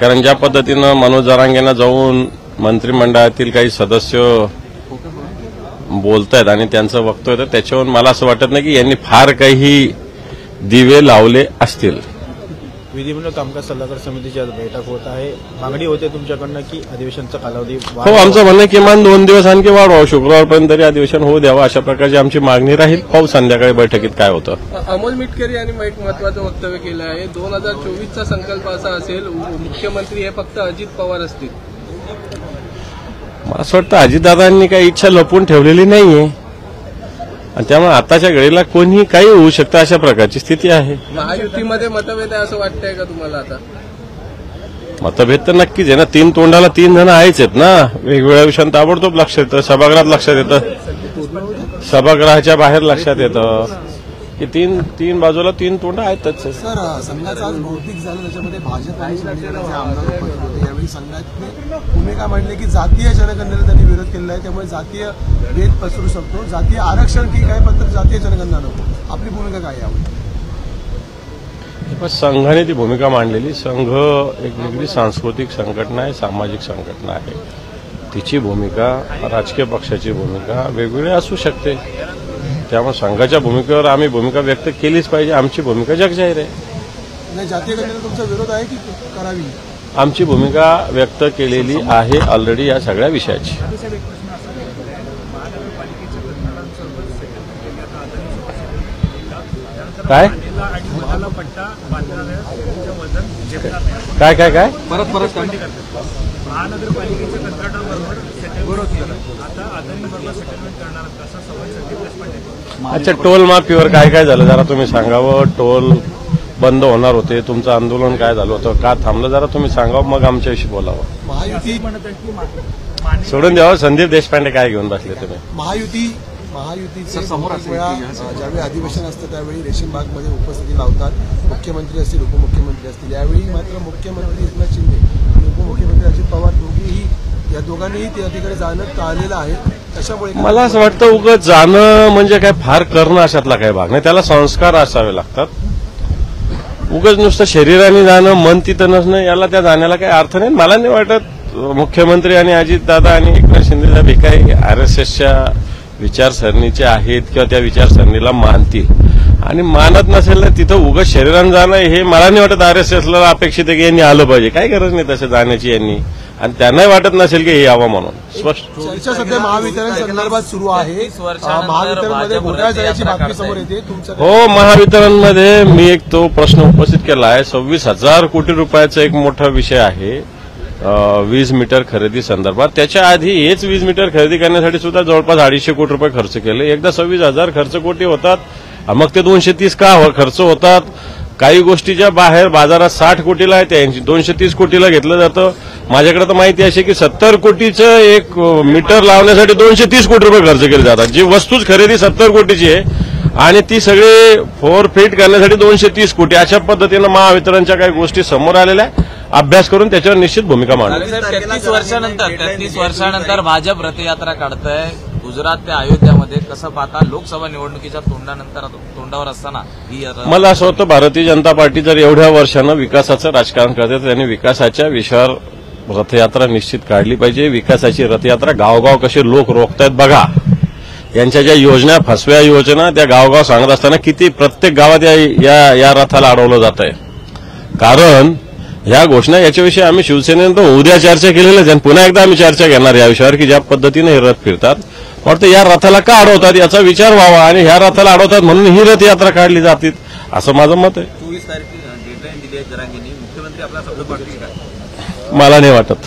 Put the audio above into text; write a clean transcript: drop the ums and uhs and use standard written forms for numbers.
कारण ज्या पद्धतीनं मनोज जरांगेंना जाऊन मंत्रिमंडळातील काही सदस्य बोलतायत आणि त्यांचं वक्तव्य होतं त्याच्यावरून मला असं वाटत नाही की यांनी फार काही दिवे लावले असतील. विधिमंडळ कामकाज सल्लागार समितीची आज बैठक होत आहे. मागणी होते तुमच्याकडनं की अधिवेशनचा कालावधी हो, आमचं म्हणणं किमान 2 दिवस आणखी वाढवावं, शुक्रवारपर्यंत तरी अधिवेशन होऊ द्यावं, अशा प्रकारची आमची मागणी राहील. पाहू संध्याकाळी बैठकीत काय होतं. अमोल मिटकरी यांनी एक महत्वाचं वक्तव्य केलं आहे. 2024चा संकल्प असा असेल, मुख्यमंत्री हे फक्त अजित पवार असतील. मला असं वाटतं अजितदादांनी काही इच्छा लपवून ठेवलेली नाहीये आणि त्यामुळे आताच्या घडीला कोणीही काही होऊ शकतं अशा प्रकारची स्थिती आहे. महायुतीमध्ये मतभेद आहे असं वाटतंय का तुम्हाला? आता मतभेद तर नक्कीच आहे ना. 3 तोंडाला 3 जण आहेच आहेत ना. वेगवेगळ्या विषयात ताबडतोब लक्षात येतं, सभागृहात लक्षात येतं, सभागृहाच्या बाहेर लक्षात येतं की तीन बाजूला 3 तोंड आहेतच. सर, संघाचा आज भौतिक झालं, त्याच्यामध्ये भाजप आणि शिवसेनेचे आमदार उपस्थित होते. यावेळी संघाने भूमिका मांडली की जातीय जनगणनेला त्यांनी विरोध केलेला आहे, त्यामुळे जातीय भेद पसरू शकतो. जातीय आरक्षण ठीक आहे, पण जातीय जनगणना नको. आपली भूमिका काय यावर? संघाने ती भूमिका मांडलेली. संघ एक वेगळी सांस्कृतिक संघटना आहे, सामाजिक संघटना आहे. तिची भूमिका, राजकीय पक्षाची भूमिका वेगवेगळी असू शकते. त्यामुळे संघाच्या भूमिकेवर आम्ही भूमिका व्यक्त केलीच पाहिजे. आमची भूमिका जगजाहीर आहे. नाही, जातीय गणनेला तुमचा विरोध आहे की करावी? आमची भूमिका व्यक्त केलेली आहे ऑलरेडी या सगळ्या विषयाची. काय काय काय काय परत महानगरपालिकेच्या कंत्राटाबरोबर विरोध केला. आता अदानीबरोबर सेटलमेंट करणार असं सवय. अच्छा, टोल माफीवर काय काय झालं जरा तुम्ही सांगावं. टोल बंद होणार होते, तुमचं आंदोलन काय झालं होतं, का थांबलं, जरा तुम्ही सांगावं, मग आमच्याविषयी बोलावं. महायुती सोडून द्यावं. संदीप देशपांडे काय घेऊन बसले तुम्ही? महायुतीचे बहुतेक वेळा ज्यावेळी अधिवेशन असतं त्यावेळी रेशीमबागमध्ये उपस्थिती लावतात. मुख्यमंत्री असतील, उपमुख्यमंत्री असतील. यावेळी मात्र मुख्यमंत्री एकनाथ शिंदे आणि उपमुख्यमंत्री अजित पवार या दोघांनीही त्या ठिकाणी जाणं टाळलेलं आहे. त्याच्यामुळे मला असं वाटतं उगाच जाणं म्हणजे काय फार करणं अशातला काही भाग नाही. त्याला संस्कार असावे लागतात. उगाच नुसतं शरीराने जाणं, मन तिथं नसणं, याला त्या जाण्याला काही अर्थ नाही. मला नाही वाटत मुख्यमंत्री आणि अजितदादा आणि एकनाथ शिंदे बी काही आरएसएसच्या विचारसरणीचे आहेत किंवा त्या विचारसरणीला मानतील. आणि मानत नसेल ना तिथं उगाच शरीरानं जाणं हे मला नाही वाटत आरएसएसला अपेक्षित आहे की यांनी आलं पाहिजे. काही गरज नाही तसं जाण्याची यांनी. आणि त्यांनाही वाटत नसेल की हे यावं म्हणून. स्पष्ट चर्चा सध्या महावितरण संदर्भात सुरू आहे. महावितरणमध्ये घोटाळा झाल्याची बातमी समोर येते. हो, महावितरणमध्ये मी एक तो प्रश्न उपस्थित केला आहे. 26,000 कोटी रुपयाचा एक मोठा विषय आहे वीज मीटर खरेदी संदर्भात. त्याच्या आधी हेच वीज मीटर खरेदी करण्यासाठी सुद्धा जवळपास 250 कोटी रुपये खर्च केले. एकदा 26,000 खर्च कोटी होतात, मग ते 230 का खर्च होतात. काही गोष्टीच्या बाहेर बाजारात 60 कोटीला आहे, त्या 230 कोटीला घेतलं जातं. माझ्याकडे तर माहिती अशी की 70 कोटीचं एक मीटर लावण्यासाठी 230 कोटी रुपये खर्च केले जातात. जी वस्तूच खरेदी 70 कोटीची आहे आणि ती सगळी 4 फीट करण्यासाठी 230 कोटी. अशा पद्धतीनं महावितरणच्या काही गोष्टी समोर आलेल्या आहे. अभ्यास करून त्याच्यावर निश्चित भूमिका मांडली. 33 वर्षानंतर भाजप रथयात्रा काढतंय गुजरात ते अयोध्यामध्ये. कसं पाहता लोकसभा निवडणुकीच्या तोंडावर असताना ही मला असं वाटतं भारतीय जनता पार्टी जर एवढ्या वर्षानं विकासाचं राजकारण करते तर त्यांनी विकासाच्या विषयावर रथयात्रा निश्चित काढली पाहिजे. विकासाची रथयात्रा गावगाव कसे लोक रोखतायत बघा. यांच्या ज्या योजना, फसव्या योजना, त्या गावगाव सांगत असताना किती प्रत्येक गावात या रथाला अडवलं जात आहे. कारण ह्या घोषणा याच्याविषयी आम्ही शिवसेनेनं तर उद्या चर्चा केलेलीच आहे. पुन्हा एकदा आम्ही चर्चा घेणार या विषयावर की ज्या पद्धतीने हे रथ फिरतात. वाटतं या रथाला का अडवतात याचा विचार व्हावा आणि ह्या रथाला अडवतात म्हणून ही रथयात्रा काढली जाते असं माझं मत आहे. 24 तारखेला डेडलाईन दिली आहे जरांगेंनी. मुख्यमंत्री आपला शब्द पाळतील का? मला नाही वाटत.